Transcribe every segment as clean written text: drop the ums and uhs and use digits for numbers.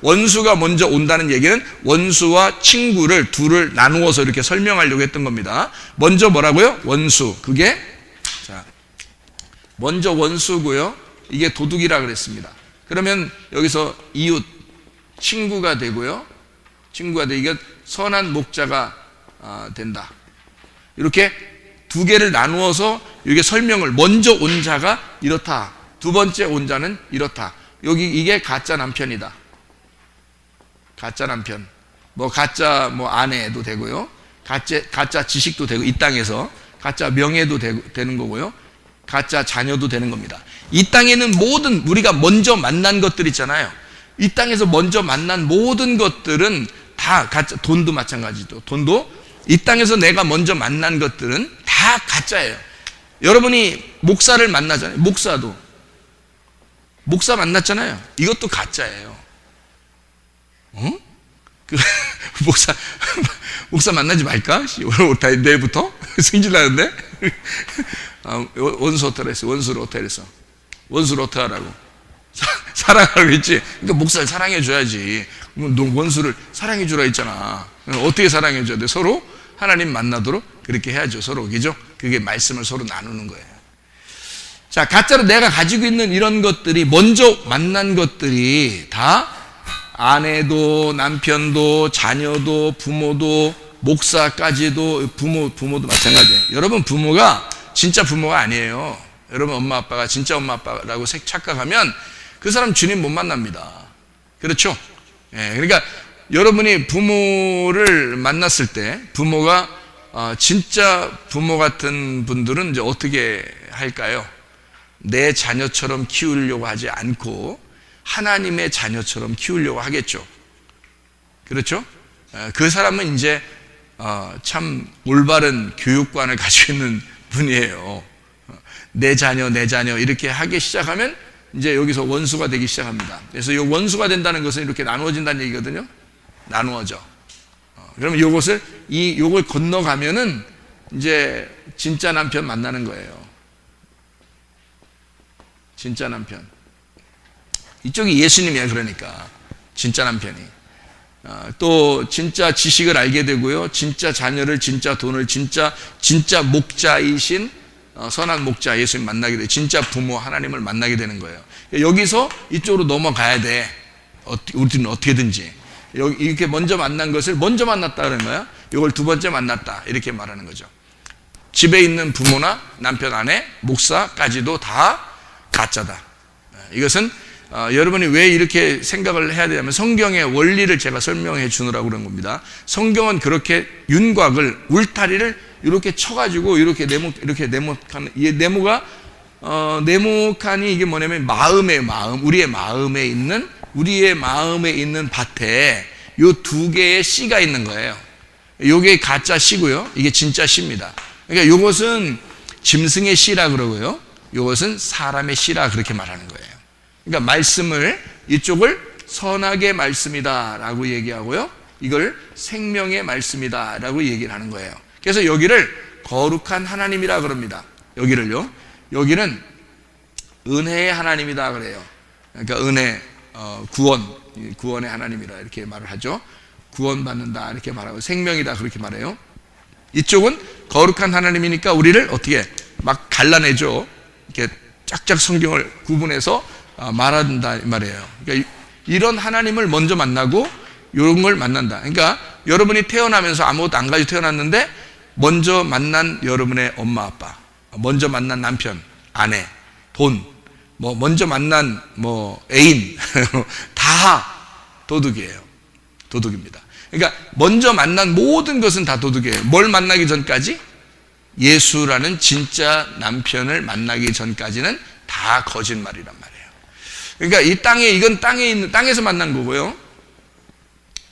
원수가 먼저 온다는 얘기는 원수와 친구를 둘을 나누어서 이렇게 설명하려고 했던 겁니다. 먼저 뭐라고요? 원수. 그게 자, 먼저 원수고요. 이게 도둑이라 그랬습니다. 그러면 여기서 이웃, 친구가 되고요. 친구가 돼. 이게 선한 목자가 된다. 이렇게 두 개를 나누어서 이게 설명을, 먼저 온 자가 이렇다. 두 번째 온 자는 이렇다. 여기 이게 가짜 남편이다. 가짜 남편. 뭐 가짜 뭐 아내도 되고요. 가짜 지식도 되고, 이 땅에서 가짜 명예도 되는 거고요. 가짜 자녀도 되는 겁니다. 이 땅에는 모든 우리가 먼저 만난 것들 있잖아요. 이 땅에서 먼저 만난 모든 것들은 다 가짜. 돈도 마찬가지죠. 돈도 이 땅에서 내가 먼저 만난 것들은 다 가짜예요. 여러분이 목사를 만나잖아요. 목사 만났잖아요. 이것도 가짜예요. 목사 만나지 말까? 내일부터 승질 나는데. 원수 어떻게 했어? 원수를 어떻게 했어? 원수를 어떻게 하라고? 사랑하라고 했지. 그러니까 목사를 사랑해 줘야지. 원수를 사랑해 주라 했잖아. 어떻게 사랑해 줘야 돼? 서로 하나님 만나도록 그렇게 해야죠. 서로. 그죠? 그게 말씀을 서로 나누는 거예요. 자, 가짜로 내가 가지고 있는 이런 것들이, 먼저 만난 것들이 다 아내도 남편도 자녀도 부모도 목사까지도, 부모도 마찬가지예요. 여러분, 부모가 진짜 부모가 아니에요. 여러분 엄마 아빠가 진짜 엄마 아빠라고 착각하면 그 사람 주님 못 만납니다. 그렇죠? 예, 그러니까 여러분이 부모를 만났을 때, 부모가 진짜 부모 같은 분들은 이제 어떻게 할까요? 내 자녀처럼 키우려고 하지 않고 하나님의 자녀처럼 키우려고 하겠죠. 그렇죠? 그 사람은 이제 참 올바른 교육관을 가지고 있는 분이에요. 내 자녀 이렇게 하기 시작하면 이제 여기서 원수가 되기 시작합니다. 그래서 이 원수가 된다는 것은 이렇게 나누어진다는 얘기거든요. 나누어져. 그러면 요걸 건너가면은 이제 진짜 남편 만나는 거예요. 진짜 남편. 이쪽이 예수님이야. 그러니까 진짜 남편이. 또 진짜 지식을 알게 되고요. 진짜 자녀를, 진짜 돈을, 진짜 목자이신 선한 목자 예수님 만나게 돼요. 진짜 부모 하나님을 만나게 되는 거예요. 여기서 이쪽으로 넘어가야 돼. 우리는 어떻게든지. 이렇게 먼저 만난 것을 먼저 만났다 그런 거야. 이걸 두 번째 만났다 이렇게 말하는 거죠. 집에 있는 부모나 남편, 아내, 목사까지도 다 가짜다. 이것은 여러분이 왜 이렇게 생각을 해야 되냐면 성경의 원리를 제가 설명해 주느라고 그런 겁니다. 성경은 그렇게 윤곽을, 울타리를 이렇게 쳐가지고 이렇게 네모칸, 이 네모칸이 이게 뭐냐면 우리의 마음에 있는 밭에 요 두 개의 씨가 있는 거예요. 요게 가짜 씨고요. 이게 진짜 씨입니다. 그러니까 요것은 짐승의 씨라 그러고요. 요것은 사람의 씨라 그렇게 말하는 거예요. 그러니까 말씀을, 이쪽을 선악의 말씀이다라고 얘기하고요. 이걸 생명의 말씀이다라고 얘기를 하는 거예요. 그래서 여기를 거룩한 하나님이라 그럽니다. 여기를요. 여기는 은혜의 하나님이다 그래요. 그러니까 은혜, 구원의 하나님이라 이렇게 말을 하죠. 구원받는다 이렇게 말하고, 생명이다 그렇게 말해요. 이쪽은 거룩한 하나님이니까 우리를 어떻게 막 갈라내죠. 이렇게 짝짝 성경을 구분해서 말한다 말이에요. 그러니까 이런 하나님을 먼저 만나고 이런 걸 만난다. 그러니까 여러분이 태어나면서 아무것도 안 가지고 태어났는데 먼저 만난 여러분의 엄마 아빠, 먼저 만난 남편, 아내, 돈, 먼저 만난 애인 다 도둑이에요. 도둑입니다. 그러니까 먼저 만난 모든 것은 다 도둑이에요. 뭘 만나기 전까지? 예수라는 진짜 남편을 만나기 전까지는 다 거짓말이란 말이에요. 그러니까 이건 땅에서 만난 거고요.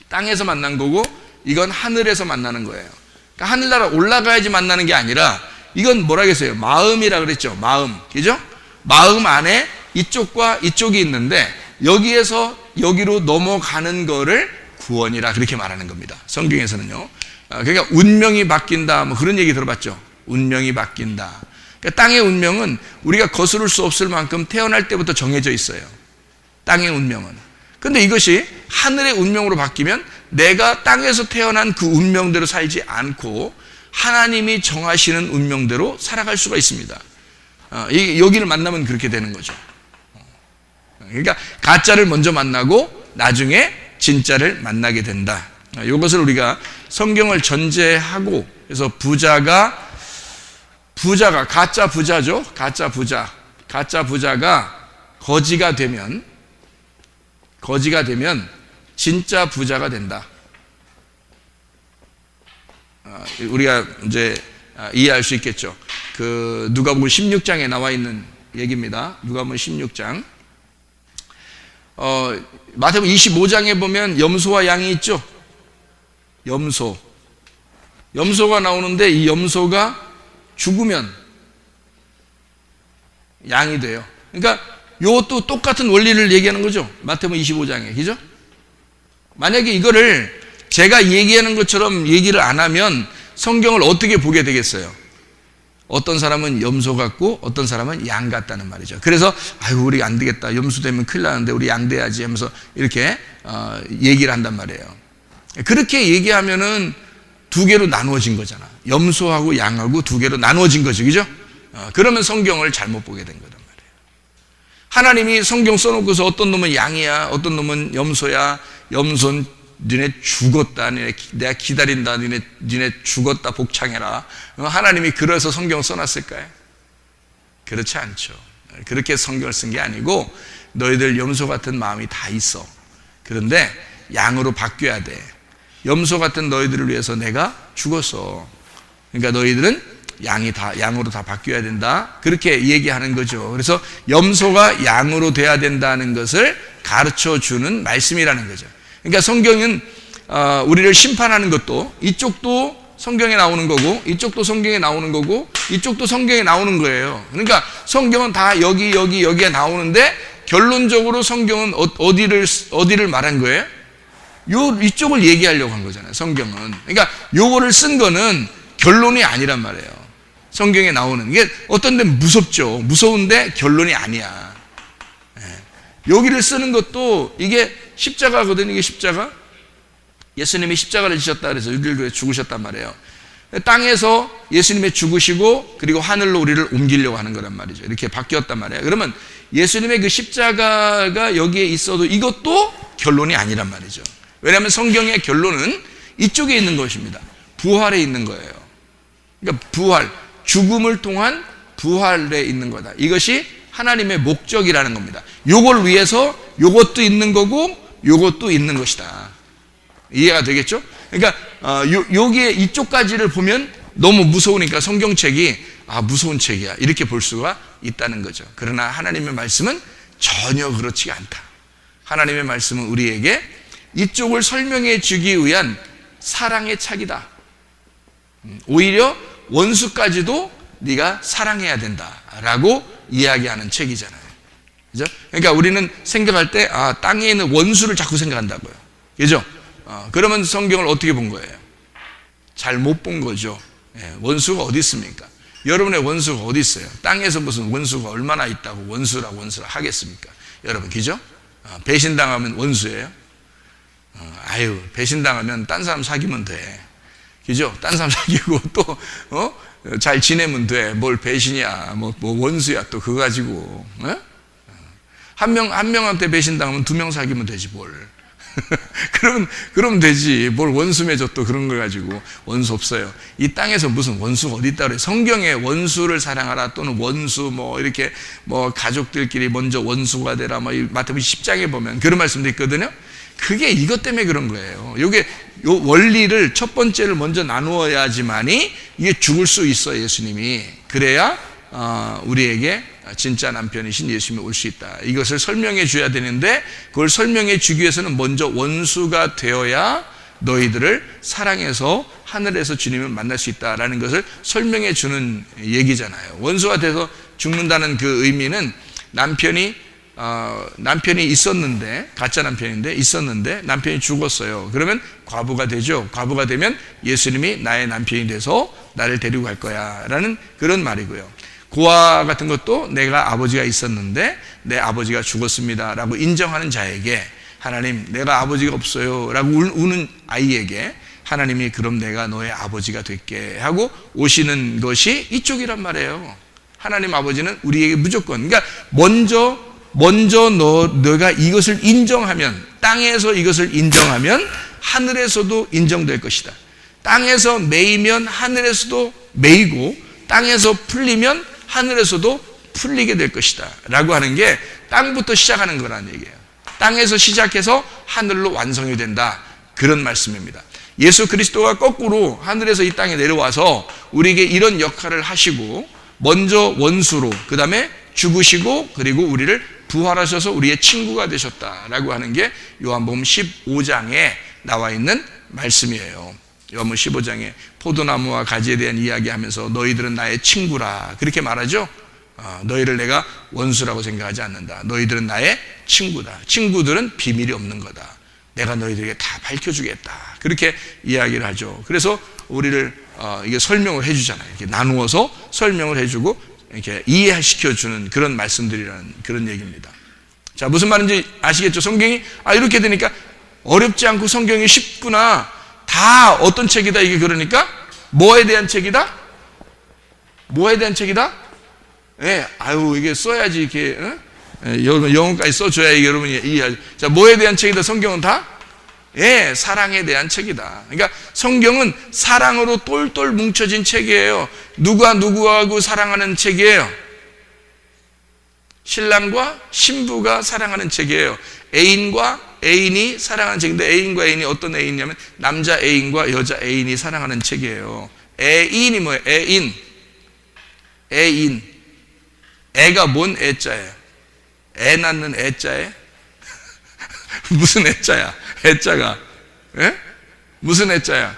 땅에서 만난 거고, 이건 하늘에서 만나는 거예요. 그러니까 하늘나라 올라가야지 만나는 게 아니라, 이건 뭐라겠어요? 마음이라 그랬죠. 마음. 그죠? 마음 안에 이쪽과 이쪽이 있는데, 여기에서 여기로 넘어가는 거를 구원이라 그렇게 말하는 겁니다. 성경에서는요. 그러니까 운명이 바뀐다, 그런 얘기 들어봤죠. 운명이 바뀐다. 그러니까 땅의 운명은 우리가 거스를 수 없을 만큼 태어날 때부터 정해져 있어요. 땅의 운명은. 근데 이것이 하늘의 운명으로 바뀌면 내가 땅에서 태어난 그 운명대로 살지 않고 하나님이 정하시는 운명대로 살아갈 수가 있습니다. 여기를 만나면 그렇게 되는 거죠. 그러니까 가짜를 먼저 만나고 나중에 진짜를 만나게 된다. 이것을 우리가 성경을 전제하고, 그래서 부자가 가짜 부자죠. 가짜 부자가 거지가 되면 진짜 부자가 된다. 우리가 이제 이해할 수 있겠죠. 그 누가복음 16장에 나와 있는 얘기입니다. 누가복음 16장. 마태복음 25장에 보면 염소와 양이 있죠. 염소가 나오는데 이 염소가 죽으면 양이 돼요. 그러니까 이것도 똑같은 원리를 얘기하는 거죠. 마태복음 25장에. 그죠? 만약에 이거를 제가 얘기하는 것처럼 얘기를 안 하면 성경을 어떻게 보게 되겠어요? 어떤 사람은 염소 같고 어떤 사람은 양 같다는 말이죠. 그래서 아이고 우리 안 되겠다. 염소 되면 큰일 나는데 우리 양 돼야지 하면서 이렇게 얘기를 한단 말이에요. 그렇게 얘기하면은 두 개로 나누어진 거잖아. 염소하고 양하고 두 개로 나누어진 거죠. 그죠? 그러면 성경을 잘못 보게 된 거단 말이에요. 하나님이 성경 써놓고서 어떤 놈은 양이야, 어떤 놈은 염소야. 염소는 니네 죽었다. 내가 기다린다. 니네 죽었다. 복창해라. 하나님이 그래서 성경 써놨을까요? 그렇지 않죠. 그렇게 성경을 쓴 게 아니고 너희들 염소 같은 마음이 다 있어. 그런데 양으로 바뀌어야 돼. 염소 같은 너희들을 위해서 내가 죽었어. 그러니까 너희들은 양으로 다 바뀌어야 된다. 그렇게 얘기하는 거죠. 그래서 염소가 양으로 돼야 된다는 것을 가르쳐 주는 말씀이라는 거죠. 그러니까 성경은 우리를 심판하는 것도 이쪽도 성경에 나오는 거고 이쪽도 성경에 나오는 거고 이쪽도 성경에 나오는 거예요. 그러니까 성경은 다 여기에 나오는데 결론적으로 성경은 어디를 말한 거예요? 이쪽을 얘기하려고 한 거잖아요. 성경은. 그러니까 요거를 쓴 거는 결론이 아니란 말이에요. 성경에 나오는 이게 어떤 데는 무섭죠. 무서운데 결론이 아니야. 여기를 쓰는 것도 이게 십자가거든요. 이게 십자가. 예수님이 십자가를 지셨다 그래서 우리를 위해 죽으셨단 말이에요. 땅에서 예수님이 죽으시고 그리고 하늘로 우리를 옮기려고 하는 거란 말이죠. 이렇게 바뀌었단 말이에요. 그러면 예수님의 그 십자가가 여기에 있어도 이것도 결론이 아니란 말이죠. 왜냐하면 성경의 결론은 이쪽에 있는 것입니다. 부활에 있는 거예요. 그러니까 부활, 죽음을 통한 부활에 있는 거다. 이것이 하나님의 목적이라는 겁니다. 요걸 위해서 요것도 있는 거고 요것도 있는 것이다. 이해가 되겠죠? 그러니까 여기에 이쪽까지를 보면 너무 무서우니까 성경책이 무서운 책이야 이렇게 볼 수가 있다는 거죠. 그러나 하나님의 말씀은 전혀 그렇지가 않다. 하나님의 말씀은 우리에게 이쪽을 설명해 주기 위한 사랑의 책이다. 오히려 원수까지도 네가 사랑해야 된다라고 이야기하는 책이잖아요. 그죠? 그러니까 우리는 생각할 때 땅에 있는 원수를 자꾸 생각한다고요. 그죠? 그러면 성경을 어떻게 본 거예요? 잘 못 본 거죠. 원수가 어디 있습니까? 여러분의 원수가 어디 있어요? 땅에서 무슨 원수가 얼마나 있다고 원수라 하겠습니까? 여러분, 그죠? 배신당하면 원수예요? 배신당하면 딴 사람 사귀면 돼. 그죠? 딴 사람 사귀고 또, 잘 지내면 돼. 뭘 배신이야. 뭐 원수야. 또 그거 가지고. 한 명한테 배신당하면 2명 사귀면 되지, 뭘. 그러면 되지. 뭘 원수 맺어 또 그런 걸 가지고. 원수 없어요. 이 땅에서 무슨 원수가 어디 있다 그래. 성경에 원수를 사랑하라 또는 원수 이렇게 가족들끼리 먼저 원수가 되라 마태복음 10장에 보면 그런 말씀도 있거든요. 그게 이것 때문에 그런 거예요. 요 원리를 첫 번째를 먼저 나누어야지만이 이게 죽을 수 있어요. 예수님이. 그래야 우리에게 진짜 남편이신 예수님이 올 수 있다. 이것을 설명해 줘야 되는데 그걸 설명해 주기 위해서는 먼저 원수가 되어야 너희들을 사랑해서 하늘에서 주님을 만날 수 있다라는 것을 설명해 주는 얘기잖아요. 원수가 돼서 죽는다는 그 의미는 남편이 있었는데, 가짜 남편인데 있었는데 남편이 죽었어요. 그러면 과부가 되죠. 과부가 되면 예수님이 나의 남편이 돼서 나를 데리고 갈 거야 라는 그런 말이고요. 고아 같은 것도 내가 아버지가 있었는데 내 아버지가 죽었습니다 라고 인정하는 자에게 하나님, 내가 아버지가 없어요 라고 우는 아이에게 하나님이 그럼 내가 너의 아버지가 될게 하고 오시는 것이 이쪽이란 말이에요. 하나님 아버지는 우리에게 무조건, 그러니까 먼저 너가 이것을 인정하면, 땅에서 이것을 인정하면 하늘에서도 인정될 것이다. 땅에서 매이면 하늘에서도 매이고, 땅에서 풀리면 하늘에서도 풀리게 될 것이다 라고 하는 게 땅부터 시작하는 거라는 얘기예요. 땅에서 시작해서 하늘로 완성이 된다, 그런 말씀입니다. 예수 그리스도가 거꾸로 하늘에서 이 땅에 내려와서 우리에게 이런 역할을 하시고, 먼저 원수로, 그 다음에 죽으시고, 그리고 우리를 부활하셔서 우리의 친구가 되셨다라고 하는 게 요한복음 15장에 나와 있는 말씀이에요. 요한복음 15장에 포도나무와 가지에 대한 이야기하면서 너희들은 나의 친구라 그렇게 말하죠. 너희를 내가 원수라고 생각하지 않는다. 너희들은 나의 친구다. 친구들은 비밀이 없는 거다. 내가 너희들에게 다 밝혀주겠다. 그렇게 이야기를 하죠. 그래서 우리를 이게 설명을 해주잖아요. 이렇게 나누어서 설명을 해주고 이렇게 이해시켜주는 그런 말씀들이라는 그런 얘기입니다. 자, 무슨 말인지 아시겠죠? 성경이 이렇게 되니까 어렵지 않고 성경이 쉽구나. 다 어떤 책이다 이게. 그러니까 뭐에 대한 책이다? 뭐에 대한 책이다? 예, 이게 써야지 이렇게 여러분 영어까지 써줘야 이게 여러분이 이해하죠. 자, 뭐에 대한 책이다? 성경은 다? 예, 사랑에 대한 책이다. 그러니까 성경은 사랑으로 똘똘 뭉쳐진 책이에요. 누가 누구하고 사랑하는 책이에요? 신랑과 신부가 사랑하는 책이에요. 애인과 애인이 사랑하는 책인데, 애인과 애인이 어떤 애인이냐면 남자 애인과 여자 애인이 사랑하는 책이에요. 애인이 뭐예요? 애인. 애가 뭔 애자예요? 애 낳는 애자예요? 무슨 애자야? 애자가 무슨 애자야?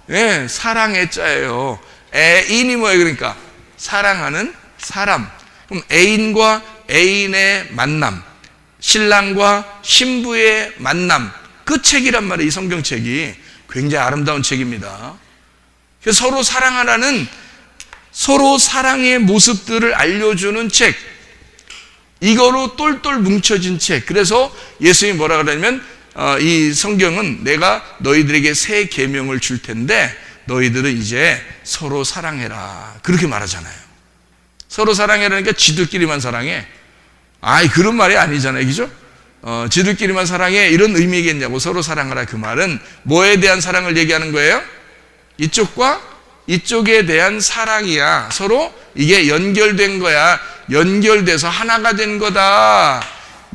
예, 사랑 애자예요. 애인이 뭐예요? 그러니까 사랑하는 사람. 그럼 애인과 애인의 만남, 신랑과 신부의 만남, 그 책이란 말이에요. 이 성경책이 굉장히 아름다운 책입니다. 그래서 서로 사랑하라는, 서로 사랑의 모습들을 알려주는 책, 이거로 똘똘 뭉쳐진 책. 그래서 예수님이 뭐라 그러냐면 이 성경은 내가 너희들에게 새 계명을 줄 텐데 너희들은 이제 서로 사랑해라, 그렇게 말하잖아요. 서로 사랑해라니까 지들끼리만 사랑해? 그런 말이 아니잖아요, 그죠? 지들끼리만 사랑해 이런 의미겠냐고. 서로 사랑하라, 그 말은 뭐에 대한 사랑을 얘기하는 거예요? 이쪽과 이쪽에 대한 사랑이야. 서로 이게 연결된 거야. 연결돼서 하나가 된 거다.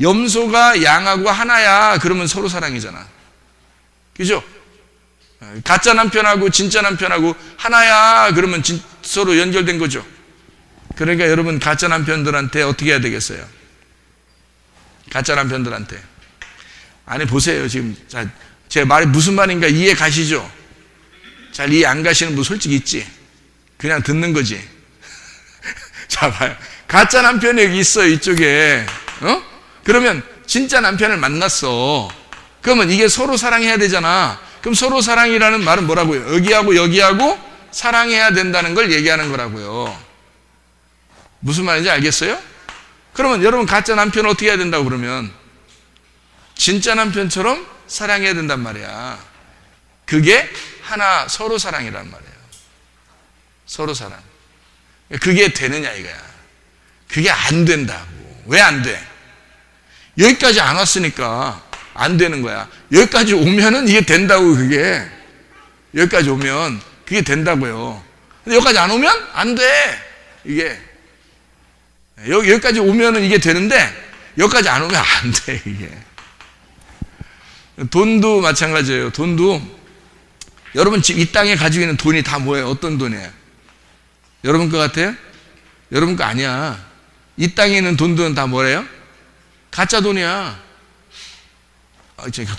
염소가 양하고 하나야. 그러면 서로 사랑이잖아, 그죠? 가짜 남편하고 진짜 남편하고 하나야. 그러면 서로 연결된 거죠. 그러니까 여러분, 가짜 남편들한테 어떻게 해야 되겠어요? 가짜 남편들한테 보세요. 지금 제 말이 무슨 말인가 이해 가시죠? 잘 이해 안 가시는 분 솔직히 있지? 그냥 듣는 거지. 자, 봐요. 가짜 남편이 여기 있어요, 이쪽에. 그러면 진짜 남편을 만났어. 그러면 이게 서로 사랑해야 되잖아. 그럼 서로 사랑이라는 말은 뭐라고요? 여기하고 여기하고 사랑해야 된다는 걸 얘기하는 거라고요. 무슨 말인지 알겠어요? 그러면 여러분, 가짜 남편은 어떻게 해야 된다고? 그러면 진짜 남편처럼 사랑해야 된단 말이야. 그게 하나, 서로 사랑이란 말이에요. 서로 사랑. 그게 되느냐 이거야. 그게 안 된다고. 왜 안 돼? 여기까지 안 왔으니까 안 되는 거야. 여기까지 오면은 이게 된다고. 그게 여기까지 오면 그게 된다고요. 근데 여기까지 안 오면 안 돼. 이게 여기까지 오면은 이게 되는데 여기까지 안 오면 안 돼. 이게 돈도 마찬가지예요. 돈도 여러분 지금 이 땅에 가지고 있는 돈이 다 뭐예요? 어떤 돈이에요? 여러분 거 같아요? 여러분 거 아니야. 이 땅에 있는 돈들은 다 뭐래요? 가짜 돈이야.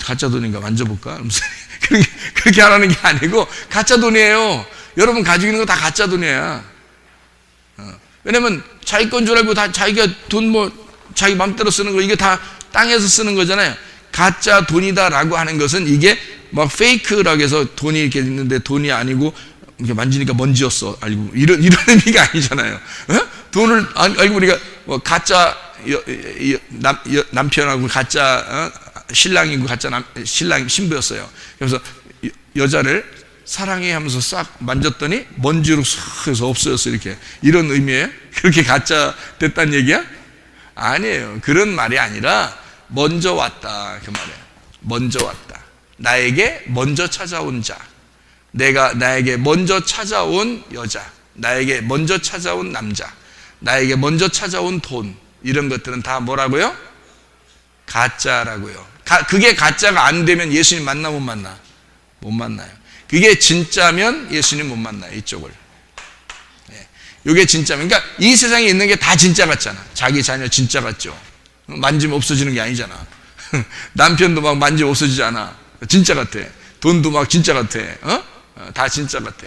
가짜 돈인가 만져볼까? 그렇게 하라는 게 아니고 가짜 돈이에요. 여러분 가지고 있는 거 다 가짜 돈이야. 왜냐면 자기 건 줄 알고 다 자기가 돈 자기 맘대로 쓰는 거, 이게 다 땅에서 쓰는 거잖아요. 가짜 돈이다라고 하는 것은 이게 막 페이크라고 해서 돈이 이렇게 있는데 돈이 아니고 이렇게 만지니까 먼지였어. 알고 이런 의미가 아니잖아요. 돈을 알고 우리가 가짜 남편하고 가짜 신랑이고 가짜 신랑 신부였어요. 그래서 여자를 사랑해 하면서 싹 만졌더니 먼지로 싹 해서 없어졌어. 이렇게. 이런 의미예요? 그렇게 가짜 됐다는 얘기야? 아니에요. 그런 말이 아니라 먼저 왔다 그 말이에요. 먼저 왔다. 나에게 먼저 찾아온 자, 나에게 먼저 찾아온 여자, 나에게 먼저 찾아온 남자, 나에게 먼저 찾아온 돈, 이런 것들은 다 뭐라고요? 가짜라고요. 그게 가짜가 안 되면 예수님 만나 못 만나? 못 만나요. 그게 진짜면 예수님 못 만나요. 이쪽을. 이게 진짜면, 그러니까 이 세상에 있는 게 다 진짜 같잖아. 자기 자녀 진짜 같죠. 만지면 없어지는 게 아니잖아. 남편도 막 만지면 없어지지 않아. 진짜 같아. 돈도 막 진짜 같아. 다 진짜 같아.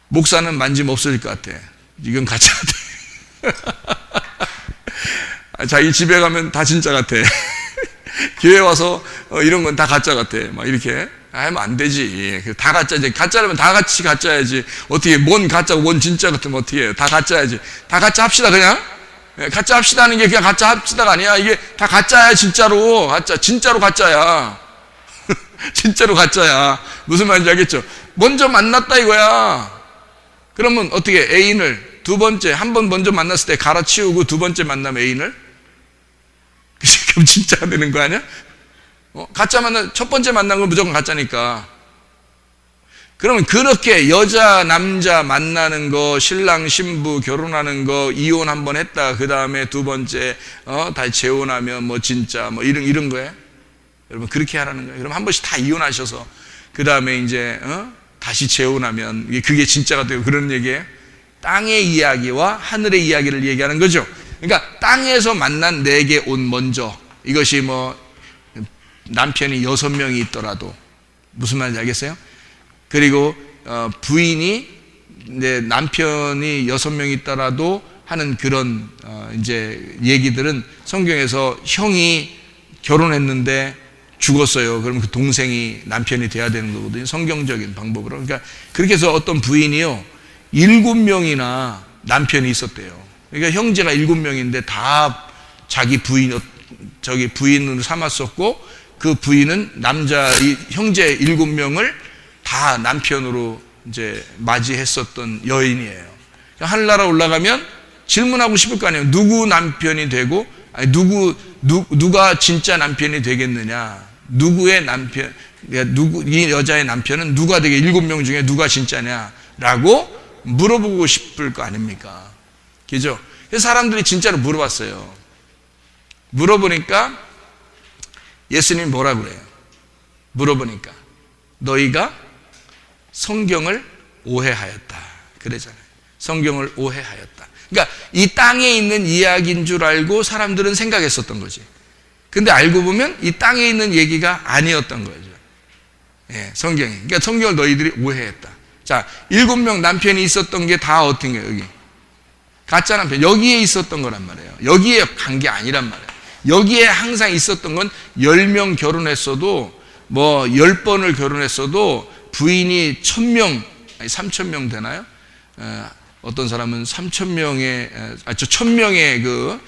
목사는 만지면 없어질 것 같아. 이건 가짜 같아. 자기 집에 가면 다 진짜 같아. 교회 와서 이런 건 다 가짜 같아. 막 이렇게 하면 안 되지. 다 가짜지. 가짜라면 다 같이 가짜야지. 어떻게 뭔 가짜고 뭔 진짜 같으면 어떻게 해요? 다 가짜야지. 다 가짜 합시다 그냥. 가짜 합시다 하는 게 그냥 가짜 합시다가 아니야. 이게 다 가짜야. 진짜로 가짜. 진짜로 가짜야. 진짜로 가짜야. 무슨 말인지 알겠죠? 먼저 만났다 이거야. 그러면 어떻게 애인을 두 번째, 한 번 먼저 만났을 때 갈아치우고 두 번째 만나면 애인을? 그럼 진짜가 되는 거 아니야? 가짜 첫 번째 만난 건 무조건 가짜니까. 그러면 그렇게 여자, 남자 만나는 거, 신랑, 신부 결혼하는 거, 이혼 한 번 했다. 그 다음에 두 번째, 다시 재혼하면 뭐 진짜 뭐 이런 거예요? 여러분, 그렇게 하라는 거예요. 그럼 한 번씩 다 이혼하셔서, 그 다음에 이제, 다시 재혼하면 그게 진짜가 되고 그런 얘기예요? 땅의 이야기와 하늘의 이야기를 얘기하는 거죠. 그러니까 땅에서 만난 내게 온 먼저, 이것이 뭐 남편이 6명이 있더라도 무슨 말인지 알겠어요? 그리고 부인이 남편이 6명이 있더라도 하는 그런 이제 얘기들은 성경에서 형이 결혼했는데 죽었어요. 그러면 그 동생이 남편이 돼야 되는 거거든요. 성경적인 방법으로. 그러니까 그렇게 해서 어떤 부인이요 7명이나 남편이 있었대요. 그러니까 형제가 7명인데 다 자기 부인으로 삼았었고, 그 부인은 형제 7명을 다 남편으로 이제 맞이했었던 여인이에요. 그러니까 하늘나라 올라가면 질문하고 싶을 거 아니에요. 누구 남편이 되고, 아니 누가 진짜 남편이 되겠느냐? 누구의 남편, 이 여자의 남편은 누가 되게 7명 중에 누가 진짜냐라고 물어보고 싶을 거 아닙니까? 그죠? 그래서 사람들이 진짜로 물어봤어요. 물어보니까 예수님이 뭐라 그래요? 물어보니까 너희가 성경을 오해하였다. 그러잖아요. 성경을 오해하였다. 그러니까 이 땅에 있는 이야기인 줄 알고 사람들은 생각했었던 거지. 근데 알고 보면 이 땅에 있는 얘기가 아니었던 거죠. 예, 성경이. 그러니까 성경을 너희들이 오해했다. 자, 7명 남편이 있었던 게 다 어떤 거예요, 여기? 가짜 남편. 여기에 있었던 거란 말이에요. 여기에 간 게 아니란 말이에요. 여기에 항상 있었던 건 10명 결혼했어도, 뭐 10번을 결혼했어도 부인이 1000명, 아니 3000명 되나요? 어떤 사람은 1000명의 그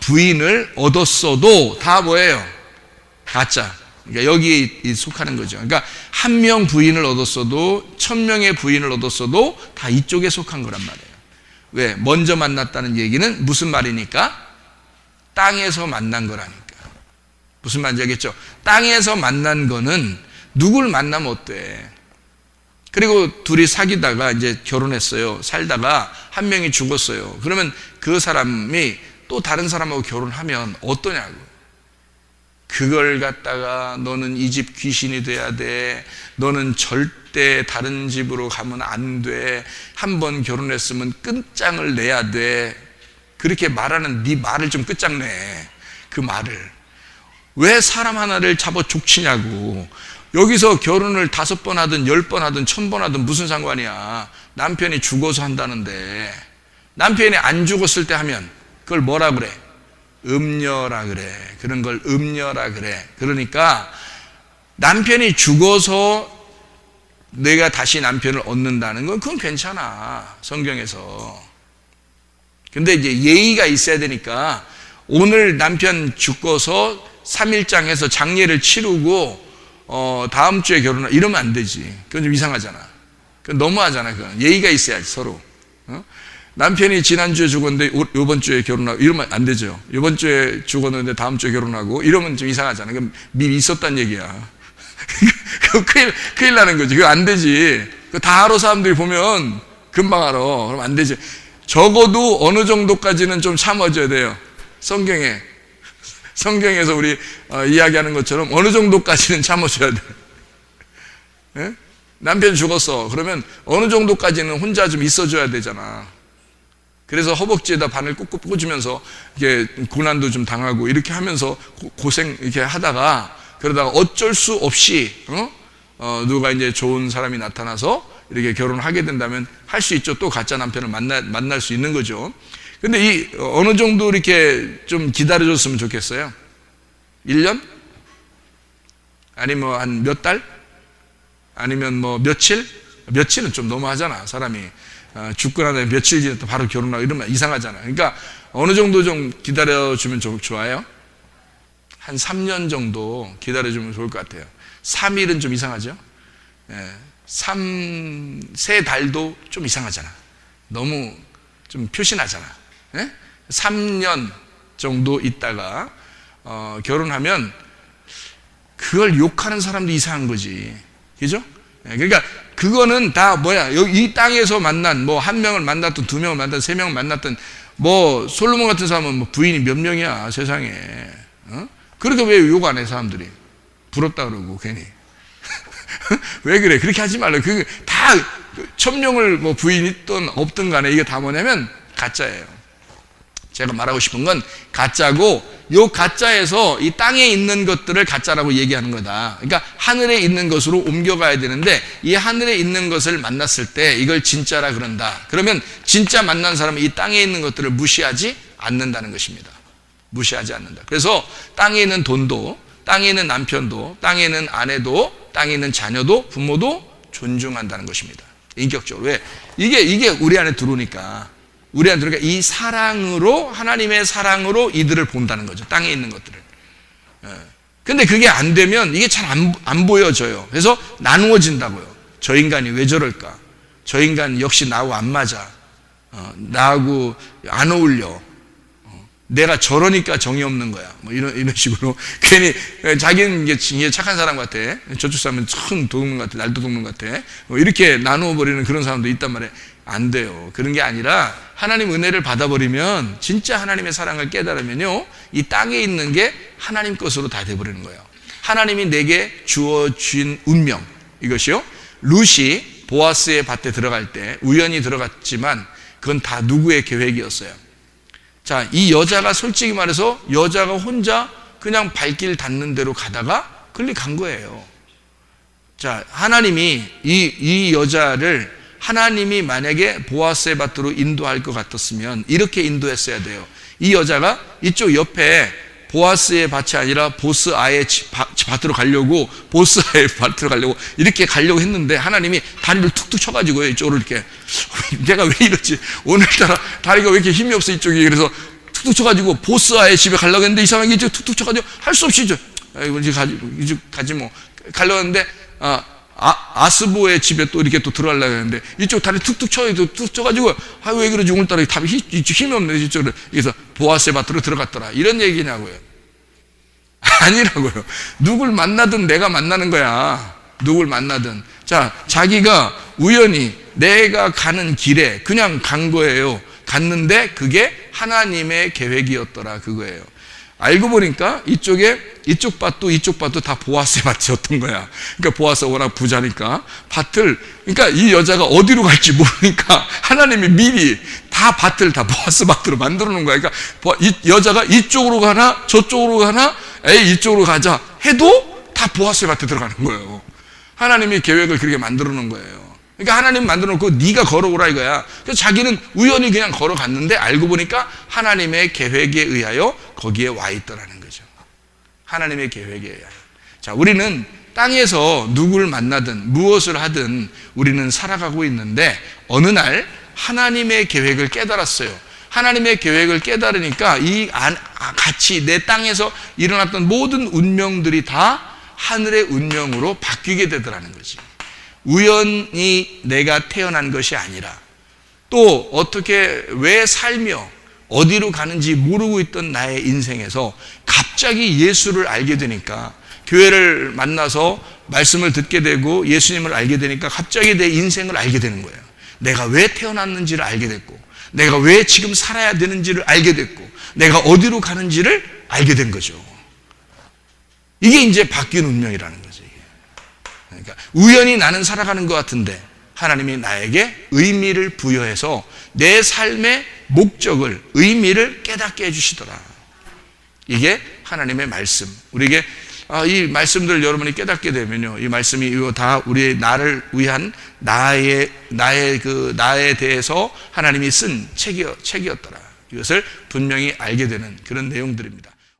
부인을 얻었어도 다 뭐예요? 가짜. 그러니까 여기에 속하는 거죠. 그러니까 1명 부인을 얻었어도 1000명의 부인을 얻었어도 다 이쪽에 속한 거란 말이에요. 왜? 먼저 만났다는 얘기는 무슨 말이니까? 땅에서 만난 거라니까. 무슨 말인지 알겠죠? 땅에서 만난 거는 누굴 만나면 어때? 그리고 둘이 사귀다가 이제 결혼했어요. 살다가 한 명이 죽었어요. 그러면 그 사람이 또 다른 사람하고 결혼하면 어떠냐고. 그걸 갖다가 너는 이 집 귀신이 돼야 돼. 너는 절대 다른 집으로 가면 안 돼. 한 번 결혼했으면 끝장을 내야 돼. 그렇게 말하는 네 말을 좀 끝장내. 그 말을. 왜 사람 하나를 잡아 족치냐고. 여기서 결혼을 5번 하든 10번 하든 1000번 하든 무슨 상관이야. 남편이 죽어서 한다는데, 남편이 안 죽었을 때 하면 그걸 뭐라 그래? 음녀라 그래. 그런 걸 음녀라 그래. 그러니까 남편이 죽어서 내가 다시 남편을 얻는다는 건 그건 괜찮아. 성경에서. 근데 이제 예의가 있어야 되니까 오늘 남편 죽고서 3일장 해서 장례를 치르고 다음 주에 결혼하 이러면 안 되지. 그건 좀 이상하잖아. 그건 너무하잖아. 그건 예의가 있어야지 서로. 남편이 지난주에 죽었는데 이번 주에 결혼하고 이러면 안 되죠. 이번 주에 죽었는데 다음 주에 결혼하고 이러면 좀 이상하잖아. 그럼 미리 있었단 얘기야. 큰일 나는 거지. 그거 안 되지. 그거 다 알아. 사람들이 보면 금방 알아. 그럼 안 되지. 적어도 어느 정도까지는 좀 참아줘야 돼요. 성경에서 우리 이야기하는 것처럼 어느 정도까지는 참아줘야 돼. 예? 남편 죽었어. 그러면 어느 정도까지는 혼자 좀 있어줘야 되잖아. 그래서 허벅지에다 바늘 꾹꾹 꽂으면서 이렇게 고난도 좀 당하고 이렇게 하면서 고생 이렇게 하다가 그러다가 어쩔 수 없이 누가 이제 좋은 사람이 나타나서 이렇게 결혼하게 된다면 할 수 있죠. 또 가짜 남편을 만날 수 있는 거죠. 근데 이 어느 정도 이렇게 좀 기다려줬으면 좋겠어요. 1년? 아니면 한 몇 달? 아니면 뭐 며칠? 며칠은 좀 너무하잖아. 사람이 죽고 난 다음에 며칠 지났다 바로 결혼하고 이러면 이상하잖아. 그러니까 어느 정도 좀 기다려주면 좋아요. 한 3년 정도 기다려주면 좋을 것 같아요. 3일은 좀 이상하죠. 3달도 좀 이상하잖아. 너무 좀 표시나잖아. 3년 정도 있다가 결혼하면 그걸 욕하는 사람도 이상한 거지. 그죠? 그러니까 그거는 다 뭐야, 이 땅에서 만난 뭐 한 명을 만났든 두 명을 만났든 세 명을 만났든 뭐 솔로몬 같은 사람은 뭐 부인이 몇 명이야 세상에. 그렇게 왜 욕 안 해 사람들이? 부럽다 그러고 괜히. 왜 그래? 그렇게 하지 말라. 그 다 1000명을 뭐 부인 있든 없든 간에 이게 다 뭐냐면 가짜예요. 제가 말하고 싶은 건 가짜고, 요 가짜에서 이 땅에 있는 것들을 가짜라고 얘기하는 거다. 그러니까 하늘에 있는 것으로 옮겨가야 되는데 이 하늘에 있는 것을 만났을 때 이걸 진짜라 그런다. 그러면 진짜 만난 사람은 이 땅에 있는 것들을 무시하지 않는다는 것입니다. 무시하지 않는다. 그래서 땅에 있는 돈도, 땅에 있는 남편도, 땅에 있는 아내도, 땅에 있는 자녀도, 부모도 존중한다는 것입니다. 인격적으로. 왜? 이게 우리 안에 들어오니까. 이 사랑으로, 하나님의 사랑으로 이들을 본다는 거죠. 땅에 있는 것들을. 근데 그게 안 되면 이게 잘 안 보여져요. 그래서 나누어진다고요. 저 인간이 왜 저럴까? 저 인간 역시 나하고 안 맞아. 나하고 안 어울려. 내가 저러니까 정이 없는 거야. 뭐 이런 식으로. 괜히 자기는 이게 착한 사람 같아. 저쪽 사람은 큰 도둑놈 같아. 날도둑놈 같아. 이렇게 나누어 버리는 그런 사람도 있단 말이에요. 안 돼요. 그런 게 아니라 하나님 은혜를 받아버리면, 진짜 하나님의 사랑을 깨달으면요, 이 땅에 있는 게 하나님 것으로 다 돼버리는 거예요. 하나님이 내게 주어진 운명, 이것이요, 룻이 보아스의 밭에 들어갈 때 우연히 들어갔지만 그건 다 누구의 계획이었어요. 자, 이 여자가 솔직히 말해서 여자가 혼자 그냥 발길 닿는 대로 가다가 간 거예요. 자, 하나님이 이 여자를, 하나님이 만약에 보아스의 밭으로 인도할 것 같았으면 이렇게 인도했어야 돼요. 이 여자가 이쪽 옆에 보아스의 밭이 아니라 보스아의 밭으로 가려고, 보스아의 밭으로 가려고 이렇게 가려고 했는데 하나님이 다리를 툭툭 쳐가지고 이쪽으로 이렇게, 내가 왜 이러지? 오늘따라 다리가 왜 이렇게 힘이 없어 이쪽이. 그래서 툭툭 쳐가지고 보스아의 집에 가려고 했는데 이상하게 이제 툭툭 쳐가지고 할 수 없이 이제 가지 뭐 가려고 했는데 아스보의 집에 또 이렇게 또 들어가려고 했는데 이쪽 다리 툭툭 쳐가지고 왜 그러지? 오늘따라 힘이 없네 이쪽으로. 그래서 보아스의 밭으로 들어갔더라. 이런 얘기냐고요. 아니라고요. 누굴 만나든 내가 만나는 거야. 누굴 만나든. 자, 자기가 우연히 내가 가는 길에 그냥 간 거예요. 갔는데 그게 하나님의 계획이었더라, 그거예요. 알고 보니까 이쪽 밭도 다 보아스의 밭이었던 거야. 그러니까 보아스가 워낙 부자니까 밭을, 그러니까 이 여자가 어디로 갈지 모르니까 하나님이 미리 다 밭을 다 보아스 밭으로 만들어 놓은 거야. 그러니까 이 여자가 이쪽으로 가나 저쪽으로 가나 이쪽으로 가자 해도 다 보아스의 밭에 들어가는 거예요. 하나님이 계획을 그렇게 만들어 놓은 거예요. 그러니까 하나님 만들어 놓고 네가 걸어오라 이거야. 그래서 자기는 우연히 그냥 걸어갔는데 알고 보니까 하나님의 계획에 의하여 거기에 와 있더라는 거죠. 하나님의 계획에 의하여. 자, 우리는 땅에서 누굴 만나든 무엇을 하든 우리는 살아가고 있는데 어느 날 하나님의 계획을 깨달았어요. 하나님의 계획을 깨달으니까 같이 내 땅에서 일어났던 모든 운명들이 다 하늘의 운명으로 바뀌게 되더라는 거지. 우연히 내가 태어난 것이 아니라 또 어떻게 왜 살며 어디로 가는지 모르고 있던 나의 인생에서 갑자기 예수를 알게 되니까, 교회를 만나서 말씀을 듣게 되고 예수님을 알게 되니까 갑자기 내 인생을 알게 되는 거예요. 내가 왜 태어났는지를 알게 됐고, 내가 왜 지금 살아야 되는지를 알게 됐고, 내가 어디로 가는지를 알게 된 거죠. 이게 이제 바뀐 운명이라는 거죠. 그러니까 우연히 나는 살아가는 것 같은데 하나님이 나에게 의미를 부여해서 내 삶의 목적을, 의미를 깨닫게 해주시더라. 이게 하나님의 말씀. 우리에게 이 말씀들 여러분이 깨닫게 되면요, 이 말씀이 이거 다 우리의 나를 위한 나에 대해서 하나님이 쓴 책이었더라. 이것을 분명히 알게 되는 그런 내용들입니다.